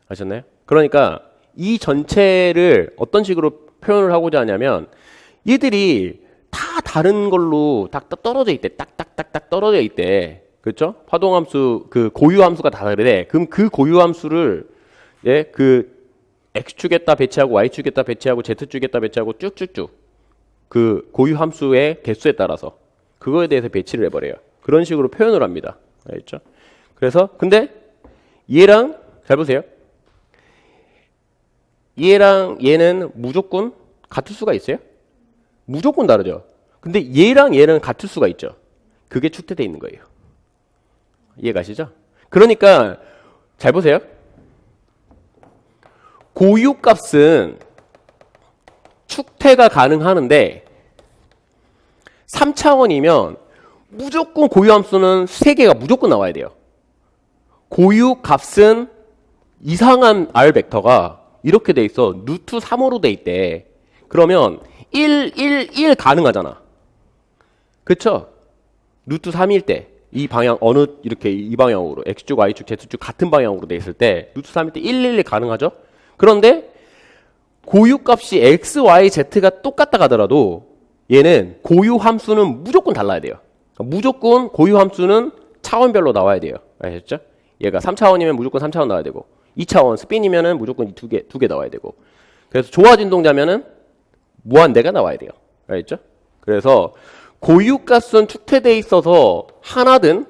아셨나요? 그러니까 이 전체를 어떤 식으로 표현을 하고자 하냐면 얘들이 다 다른 걸로 딱 떨어져 있대. 딱딱딱딱 떨어져 있대. 그렇죠? 파동함수 그 고유함수가 다 다르대. 그럼 그 고유함수를 그 X축에다 배치하고 Y축에다 배치하고 Z축에다 배치하고 쭉쭉쭉 그 고유함수의 개수에 따라서 그거에 대해서 배치를 해버려요. 그런 식으로 표현을 합니다. 알겠죠? 그래서 근데 얘랑 잘 보세요. 얘랑 얘는 무조건 같을 수가 있어요? 무조건 다르죠. 근데 얘랑 얘는 같을 수가 있죠. 그게 축대되어 있는 거예요. 이해가시죠? 그러니까 잘 보세요. 고유값은 축퇴가 가능하는데 3차원이면 무조건 고유함수는 3개가 무조건 나와야 돼요. 고유값은 이상한 R 벡터가 이렇게 돼 있어. 루트 3으로 돼 있대. 그러면 1, 1, 1 가능하잖아. 그쵸? 루트 3일 때 이 방향 어느 이렇게 이 방향으로 X축, Y축, Z축 같은 방향으로 돼 있을 때 루트 3일 때 1, 1, 1 가능하죠? 그런데 고유값이 X, Y, Z가 똑같다 가더라도 얘는 고유함수는 무조건 달라야 돼요. 무조건 고유함수는 차원별로 나와야 돼요. 아셨죠? 얘가 3차원이면 무조건 3차원 나와야 되고 2차원 스핀이면은 무조건 두 개 나와야 되고 그래서 조화진동자면은 무한대가 나와야 돼요. 알겠죠? 그래서 고유값은 축퇴되어 있어서 하나든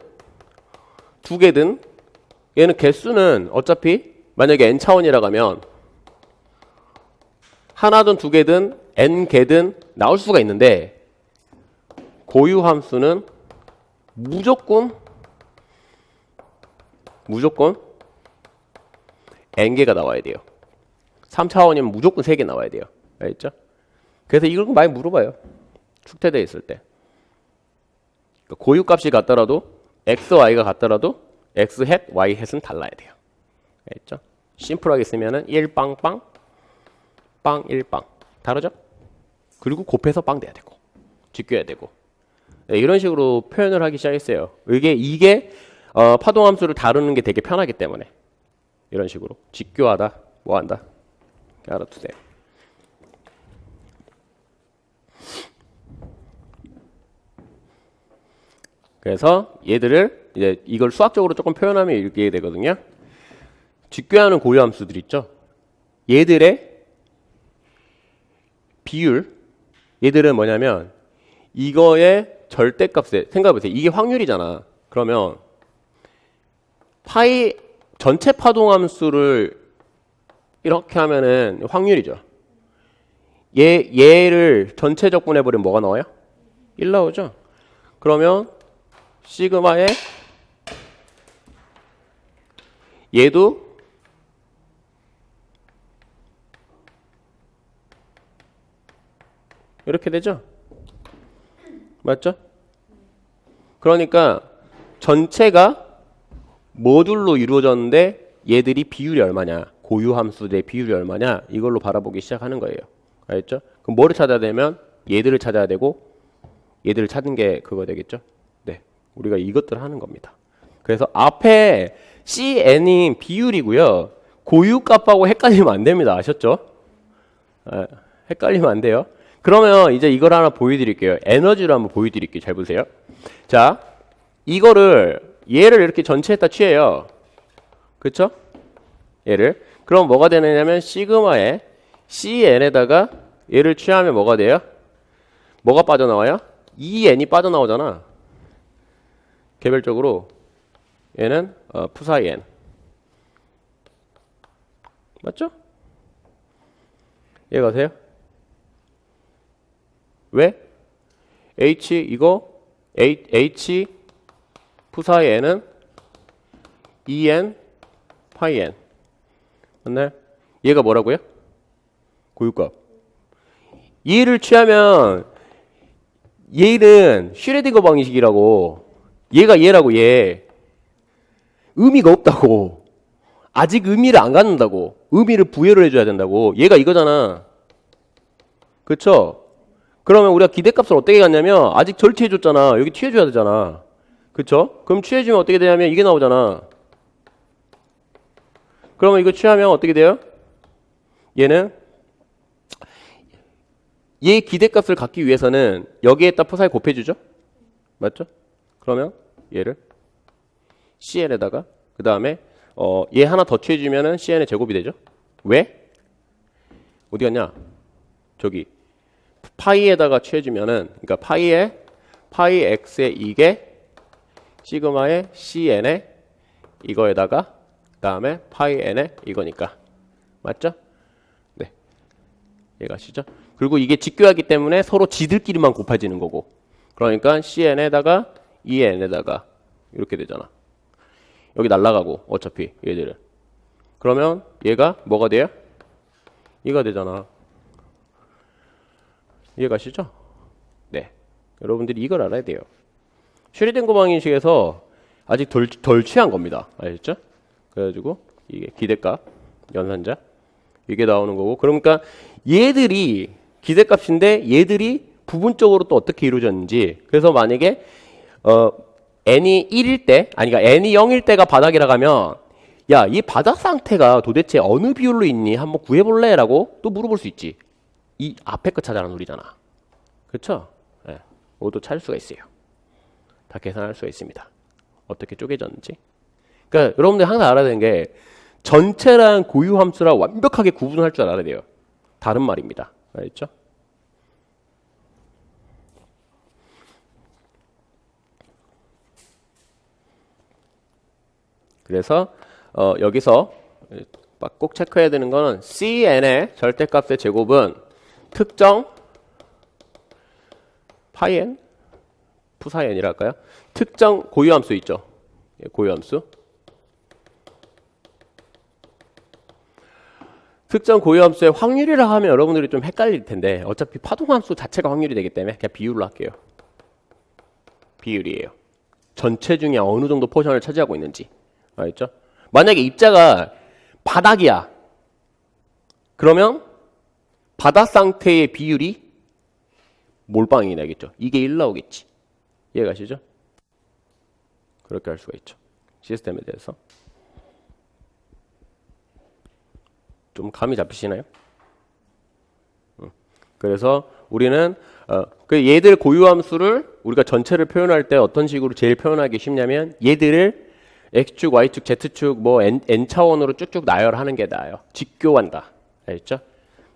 두 개든 얘는 개수는 어차피 만약에 n차원이라고 하면 하나든 두 개든 n개든 나올 수가 있는데 고유 함수는 무조건 n개가 나와야 돼요. 3차원이면 무조건 3개 나와야 돼요. 알겠죠? 그래서 이걸 많이 물어봐요. 축퇴되어 있을 때. 고유값이 같더라도 x, y가 같더라도 x 햇, y 햇은 달라야 돼요. 알겠죠? 심플하게 쓰면은 1빵빵, 빵 1빵. 다르죠? 그리고 곱해서 빵 돼야 되고 직교해야 되고 네, 이런 식으로 표현을 하기 시작했어요. 이게 파동함수를 다루는 게 되게 편하기 때문에 이런 식으로 직교하다, 뭐한다 알아두세요. 그래서 얘들을 이제 이걸 수학적으로 조금 표현하면 이렇게 되거든요. 직교하는 고유함수들 있죠. 얘들의 비율, 얘들은 뭐냐면 이거의 절대값에 생각해보세요. 이게 확률이잖아. 그러면 파이 전체 파동함수를 이렇게 하면은 확률이죠. 얘를 전체 적분해버리면 뭐가 나와요? 1 나오죠. 그러면 시그마에 얘도 이렇게 되죠? 맞죠? 그러니까 전체가 모듈로 이루어졌는데 얘들이 비율이 얼마냐, 고유함수 대 비율이 얼마냐, 이걸로 바라보기 시작하는 거예요. 알겠죠? 그럼 뭐를 찾아야 되면 얘들을 찾아야 되고 얘들을 찾는 게 그거 되겠죠? 네, 우리가 이것들 하는 겁니다. 그래서 앞에 CN이 비율이고요. 고유값하고 헷갈리면 안 됩니다. 아셨죠? 헷갈리면 안 돼요. 그러면 이제 이걸 하나 보여드릴게요. 에너지를 한번 보여드릴게요. 잘 보세요. 자, 얘를 이렇게 전체에다 취해요. 그쵸? 얘를. 그럼 뭐가 되느냐면 시그마에 CN에다가 얘를 취하면 뭐가 돼요? 뭐가 빠져나와요? 2n이 빠져나오잖아. 개별적으로 얘는 푸사이 n. 맞죠? 이해가 가세요? 왜? H 푸사이 n은 2n 파이 n. 맞나요? 얘가 뭐라고요? 고유값. 얘를 취하면 얘는 슈레딩거 방식이라고. 얘가 얘라고 얘. 의미가 없다고. 아직 의미를 안 갖는다고. 의미를 부여를 해줘야 된다고. 얘가 이거잖아. 그쵸? 그러면 우리가 기대값을 어떻게 갖냐면 아직 절취해줬잖아. 여기 취해줘야 되잖아. 그쵸? 그럼 취해주면 어떻게 되냐면 이게 나오잖아. 그러면 이거 취하면 어떻게 돼요? 얘는 얘 기대값을 갖기 위해서는 여기에다 푸사에 곱해주죠? 맞죠? 그러면 얘를 CN에다가 그 다음에 얘 하나 더 취해주면은 CN의 제곱이 되죠? 왜? 어디 갔냐? 저기 파이에다가 취해주면은 그러니까 파이 x의 이게 시그마의 CN의 이거에다가 그 다음에 파이 n의 이거니까 맞죠? 네, 이해가시죠? 그리고 이게 직교하기 때문에 서로 지들끼리만 곱해지는 거고 그러니까 CN에다가 EN에다가 이렇게 되잖아. 여기 날라가고 어차피 얘들은 그러면 얘가 뭐가 돼요? 얘가 되잖아. 이해가시죠? 네, 여러분들이 이걸 알아야 돼요. 슈레딩거 방식에서 아직 덜 취한 겁니다. 아셨죠? 그래가지고 이게 기대값 연산자 이게 나오는 거고 그러니까 얘들이 기대값인데 얘들이 부분적으로 또 어떻게 이루어졌는지 그래서 만약에 n이 1일 때 아니 그러니까 n이 0일 때가 바닥이라고 하면 야, 이 바닥 상태가 도대체 어느 비율로 있니? 한번 구해볼래? 라고 또 물어볼 수 있지. 이 앞에 거 찾아라는 소리잖아. 그쵸? 네, 모두 찾을 수가 있어요. 다 계산할 수가 있습니다. 어떻게 쪼개졌는지. 그러니까 여러분들 항상 알아야 되는 게 전체랑 고유함수랑 완벽하게 구분할 줄 알아야 돼요. 다른 말입니다. 알겠죠? 그래서 여기서 꼭 체크해야 되는 거는 CN의 절대값의 제곱은 특정 파이 n? 푸사이 n이랄까요? 특정 고유함수 있죠. 고유함수. 특정 고유함수의 확률이라 하면 여러분들이 좀 헷갈릴 텐데 어차피 파동함수 자체가 확률이 되기 때문에 그냥 비율로 할게요. 비율이에요. 전체 중에 어느 정도 포션을 차지하고 있는지. 알겠죠? 만약에 입자가 바닥이야. 그러면 바닥 상태의 비율이 몰빵이 나겠죠. 이게 1 나오겠지. 이해가시죠? 그렇게 할 수가 있죠. 시스템에 대해서. 좀 감이 잡히시나요? 그래서 우리는 얘들 고유함수를 우리가 전체를 표현할 때 어떤 식으로 제일 표현하기 쉽냐면 얘들을 x축, y축, z축 뭐 n차원으로 쭉쭉 나열하는 게 나아요. 직교한다. 알겠죠?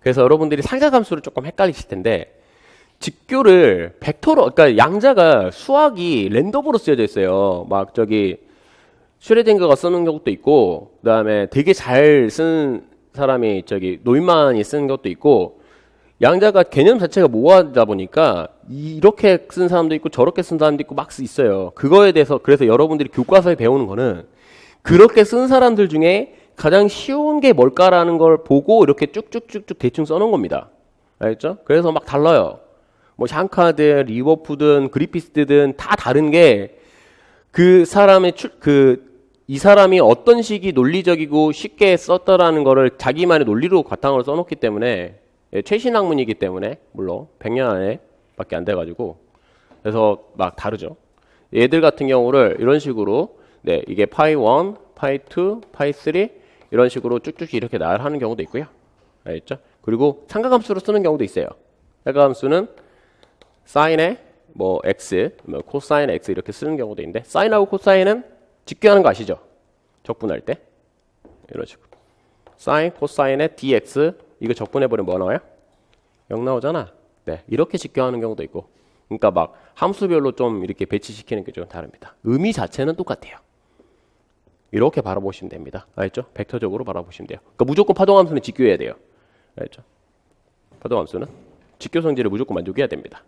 그래서 여러분들이 삼각함수를 조금 헷갈리실 텐데 직교를 벡터로, 그러니까 양자가 수학이 랜덤으로 쓰여져 있어요. 막 저기 슈레딩거가 쓰는 것도 있고, 그 다음에 되게 잘 쓴 사람이 저기 노인만이 쓰는 것도 있고, 양자가 개념 자체가 모호하다 보니까 이렇게 쓴 사람도 있고 저렇게 쓴 사람도 있고 막 있어요. 그거에 대해서 그래서 여러분들이 교과서에 배우는 거는 그렇게 쓴 사람들 중에 가장 쉬운 게 뭘까라는 걸 보고 이렇게 쭉쭉쭉쭉 대충 써놓은 겁니다. 알겠죠? 그래서 막 달라요. 뭐 샹카든 리버프든 그리피스든 다 다른 게 그 사람의 이 사람이 어떤 식이 논리적이고 쉽게 썼더라는 거를 자기만의 논리로 바탕으로 써놓기 때문에 최신 학문이기 때문에 물론 100년 안에 밖에 안 돼가지고 그래서 막 다르죠. 얘들 같은 경우를 이런 식으로 네 이게 파이 1, 파이 2, 파이 3 이런 식으로 쭉쭉 이렇게 나열하는 경우도 있고요. 알겠죠? 그리고 삼각함수로 쓰는 경우도 있어요. 삼각함수는 사인의 뭐 x, 뭐 코사인 x 이렇게 쓰는 경우도 있는데 사인하고 코사인은 직교하는 거 아시죠? 적분할 때 이런 식으로 사인, 코사인의 dx 이거 적분해버리면 뭐 나와요? 0 나오잖아. 네, 이렇게 직교하는 경우도 있고 그러니까 막 함수별로 좀 이렇게 배치시키는 게 좀 다릅니다. 의미 자체는 똑같아요. 이렇게 바라보시면 됩니다. 알겠죠? 벡터적으로 바라보시면 돼요. 그러니까 무조건 파동함수는 직교해야 돼요. 알겠죠? 파동함수는 직교 성질을 무조건 만족해야 됩니다.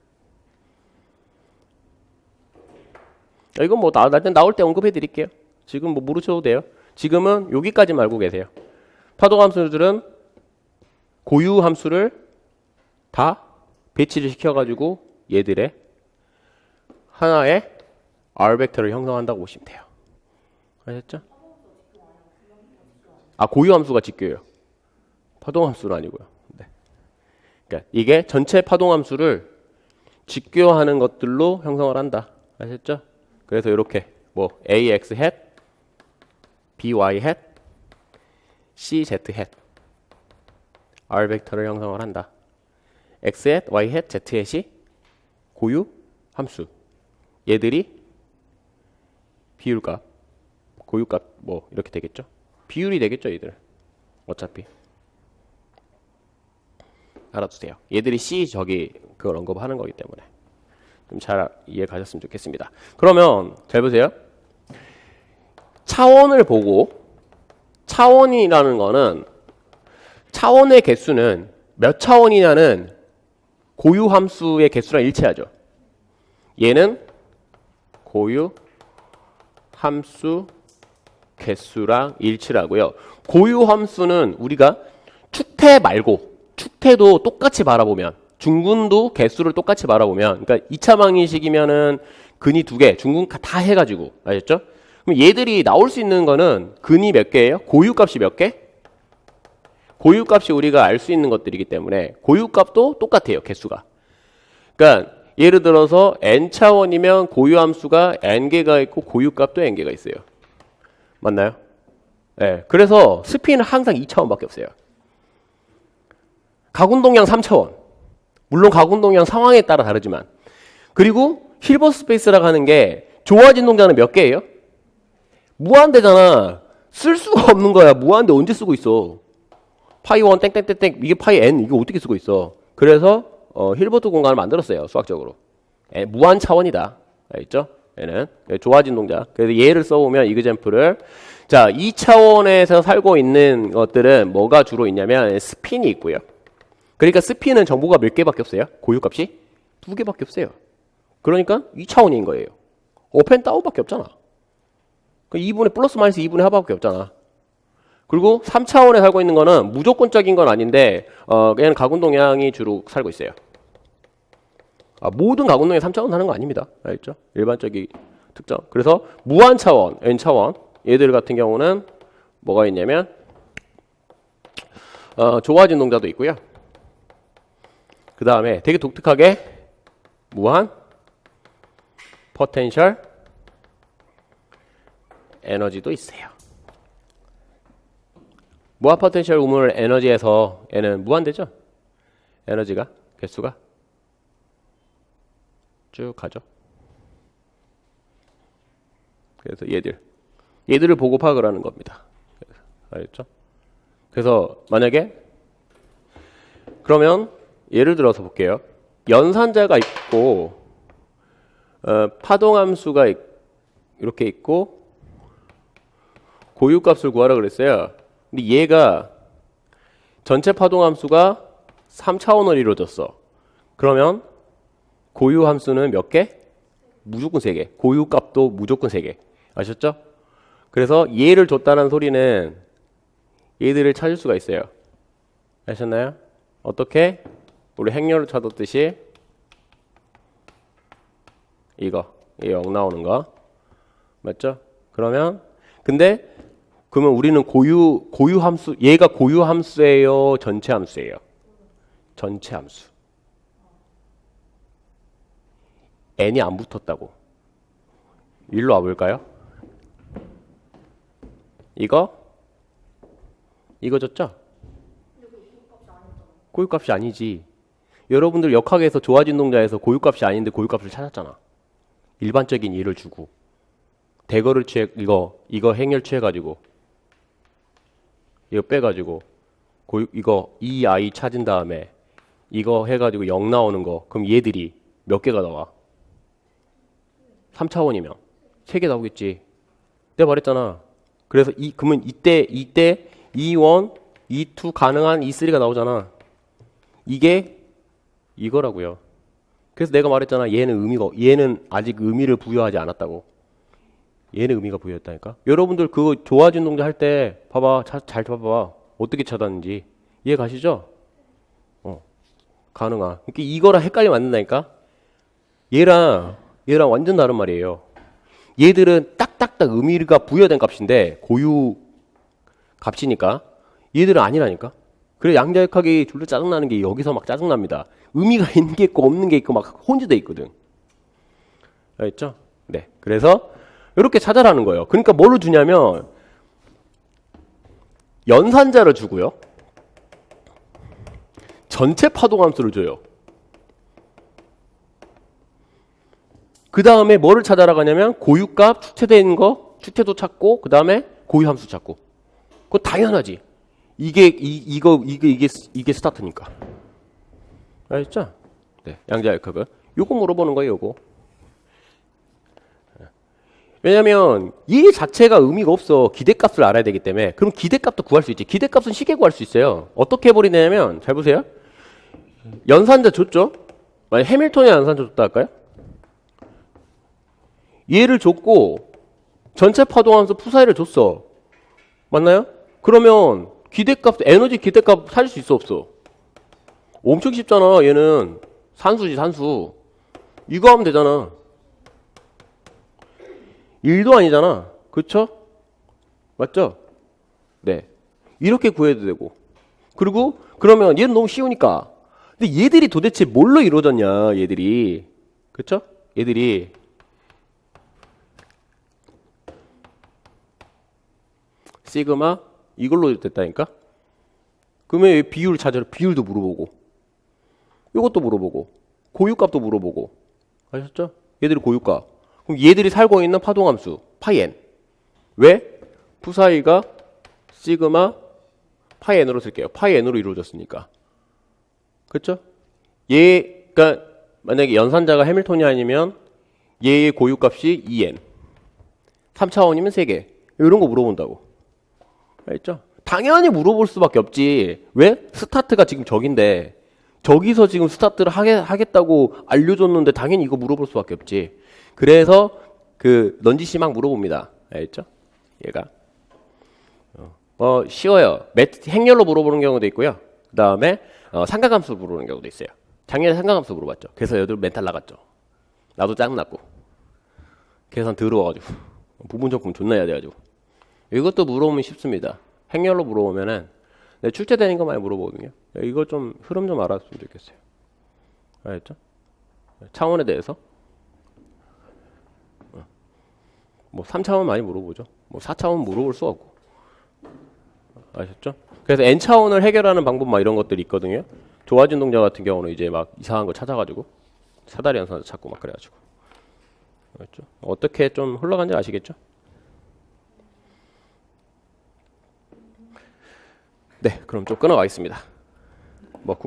이건 뭐 나올 때 언급해 드릴게요. 지금 뭐 모르셔도 돼요. 지금은 여기까지만 알고 계세요. 파동함수들은 고유 함수를 다 배치를 시켜가지고 얘들의 하나의 R 벡터를 형성한다고 보시면 돼요. 아셨죠? 아, 고유 함수가 직교예요. 파동 함수는 아니고요. 네. 그러니까 이게 전체 파동 함수를 직교하는 것들로 형성을 한다. 아셨죠? 그래서 이렇게 뭐 ax hat, by hat, cz hat R 벡터를 형성을 한다. x hat, y hat, z hat이 고유 함수. 얘들이 비율값, 고유값 뭐 이렇게 되겠죠. 비율이 되겠죠, 얘들. 어차피 알아두세요. 얘들이 C 저기 그걸 언급하는 거기 때문에 좀 잘 이해 가셨으면 좋겠습니다. 그러면 잘 보세요. 차원을 보고 차원이라는 거는 차원의 개수는 몇 차원이냐는 고유 함수의 개수랑 일치하죠. 얘는 고유 함수 개수랑 일치를 하고요. 고유 함수는 우리가 축태 말고 축태도 똑같이 바라보면 중근도 개수를 똑같이 바라보면 그러니까 2차 방정식이면은 근이 2개, 중근 다 해가지고 아셨죠? 그럼 얘들이 나올 수 있는 거는 근이 몇 개예요? 고유값이 몇 개? 고유값이 우리가 알 수 있는 것들이기 때문에 고유값도 똑같아요. 개수가. 그러니까 예를 들어서 n차원이면 고유함수가 n개가 있고 고유값도 n개가 있어요. 맞나요? 네. 그래서 스피는 항상 2차원밖에 없어요. 가운동량 3차원. 물론 가운동량 상황에 따라 다르지만. 그리고 힐버트 스페이스라고 하는 게 좋아진 동자는 몇 개예요? 무한대잖아. 쓸 수가 없는 거야. 무한대 언제 쓰고 있어? 파이 1 땡땡땡땡 이게 파이 n 이거 어떻게 쓰고 있어? 그래서 힐버트 공간을 만들었어요. 수학적으로. 무한 차원이다. 알겠죠? 얘는 좋아진 동자. 그래서 얘를 써보면 이그젬플을 자, 2차원에서 살고 있는 것들은 뭐가 주로 있냐면 스핀이 있고요. 그러니까 스핀은 정보가 몇 개밖에 없어요? 고유값이 2개밖에 없어요. 그러니까 2차원인 거예요. 업앤 다운밖에 없잖아. 2분의 플러스 마이너스 2분의 하밖에 없잖아. 그리고 3차원에 살고 있는 거는 무조건적인 건 아닌데 그냥 가군동양이 주로 살고 있어요. 모든 가군동이 3차원 사는 거 아닙니다. 알겠죠? 일반적인 특정. 그래서 무한차원, n차원 얘들 같은 경우는 뭐가 있냐면 좋아진 동자도 있고요. 그 다음에 되게 독특하게 무한 포텐셜 에너지도 있어요. 무한 포텐셜 우물 에너지에서 얘는 무한대죠? 에너지가 개수가 쭉 가죠. 그래서 얘들을 보고 파악을 하는 겁니다. 알겠죠? 그래서 만약에 그러면 예를 들어서 볼게요. 연산자가 있고 파동함수가 이렇게 있고 고유값을 구하라 그랬어요. 근데 얘가 전체 파동함수가 3차원으로 이루어졌어. 그러면 고유함수는 몇 개? 무조건 3개. 고유값도 무조건 3개. 아셨죠? 그래서 얘를 줬다는 소리는 얘들을 찾을 수가 있어요. 아셨나요? 어떻게? 우리 행렬을 찾았듯이 이거 0 나오는 거 맞죠? 그러면 그러면 우리는 고유 함수, 얘가 고유 함수예요, 전체 함수예요? 전체 함수. n이 안 붙었다고. 일로 와볼까요? 이거 줬죠? 고유값이 아니지. 여러분들 역학에서 좋아진 동자에서 고유값이 아닌데 고유값을 찾았잖아. 일반적인 예를 주고 대거를 이거 행렬 취해가지고 이거 빼가지고 이거 이 아이 찾은 다음에 이거 해가지고 0 나오는 거. 그럼 얘들이 몇 개가 나와? 3차원이면 3개 나오겠지. 내가 말했잖아. 그래서 그러면 이때 E1, E2 가능한 E3가 나오잖아. 이게 이거라고요. 그래서 내가 말했잖아. 얘는 아직 의미를 부여하지 않았다고. 얘는 의미가 부여했다니까. 여러분들 그거 좋아진 동자 할 때 봐봐. 잘 봐봐. 어떻게 찾았는지. 이해 가시죠? 가능한. 그러니까 이거랑 헷갈리면 안 된다니까. 얘랑 완전 다른 말이에요. 얘들은 딱딱딱 의미가 부여된 값인데 고유 값이니까 얘들은 아니라니까. 그래 양자역학이 둘로 짜증나는 게 여기서 막 짜증납니다. 의미가 있는 게 있고 없는 게 있고 막 혼재돼 있거든. 알겠죠? 네. 그래서 이렇게 찾아라는 거예요. 그러니까 뭘로 주냐면 연산자를 주고요. 전체 파동함수를 줘요. 그 다음에 뭐를 찾아라 가냐면 고유값 축퇴되는 거, 축퇴도 찾고 그 다음에 고유함수 찾고. 그거 당연하지. 이게 스타트니까. 알겠죠? 네, 양자역학은 요거 물어보는 거예요. 요거. 왜냐면 이 자체가 의미가 없어. 기대값을 알아야 되기 때문에. 그럼 기대값도 구할 수 있지. 기대값은 쉽게 구할 수 있어요. 어떻게 해버리냐면 잘 보세요. 연산자 줬죠? 만약 해밀턴의 연산자 줬다 할까요? 얘를 줬고 전체 파동함수 푸사이를 줬어. 맞나요? 그러면 기대값, 에너지 기대값 찾을 수 있어 없어? 엄청 쉽잖아. 얘는 산수지 산수. 이거 하면 되잖아. 1도 아니잖아. 그쵸? 맞죠? 네. 이렇게 구해도 되고. 그리고 그러면 얘는 너무 쉬우니까. 근데 얘들이 도대체 뭘로 이루어졌냐 얘들이. 그쵸? 얘들이 시그마 이걸로 됐다니까? 그러면 비율을 찾아라. 비율도 물어보고 이것도 물어보고 고유값도 물어보고. 아셨죠? 얘들이 고유값. 그럼 얘들이 살고 있는 파동함수 파이 n. 왜? 푸사이가 시그마 파이 n으로 쓸게요. 파이 n으로 이루어졌으니까. 그렇죠? 얘가 만약에 연산자가 해밀턴이 아니면 얘의 고유값이 2n. 3차원이면 3개. 이런 거 물어본다고. 알겠죠? 당연히 물어볼 수밖에 없지. 왜? 스타트가 지금 저긴데 저기서 지금 스타트를 하겠다고 알려줬는데 당연히 이거 물어볼 수밖에 없지. 그래서 그 넌지시 막 물어봅니다. 알겠죠? 얘가 쉬워요. 행렬로 물어보는 경우도 있고요. 그 다음에 삼각함수 물어보는 경우도 있어요. 작년에 삼각함수 물어봤죠. 그래서 얘들 멘탈 나갔죠. 나도 짱났고 계산 더러워가지고 부분적분 존나 해야 돼가지고. 이것도 물어보면 쉽습니다. 행렬로 물어보면은 출제되는 거 많이 물어보거든요. 이거 좀 흐름 좀 알았으면 좋겠어요. 알겠죠? 차원에 대해서 뭐 3차원 많이 물어보죠. 뭐 4차원 물어볼 수 없고. 아셨죠? 그래서 n차원을 해결하는 방법 막 이런 것들이 있거든요. 조화진 동자 같은 경우는 이제 막 이상한 거 찾아가지고 사다리 연산을 찾고 막 그래가지고. 알겠죠? 어떻게 좀 흘러간지 아시겠죠? 네, 그럼 좀 끊어가겠습니다.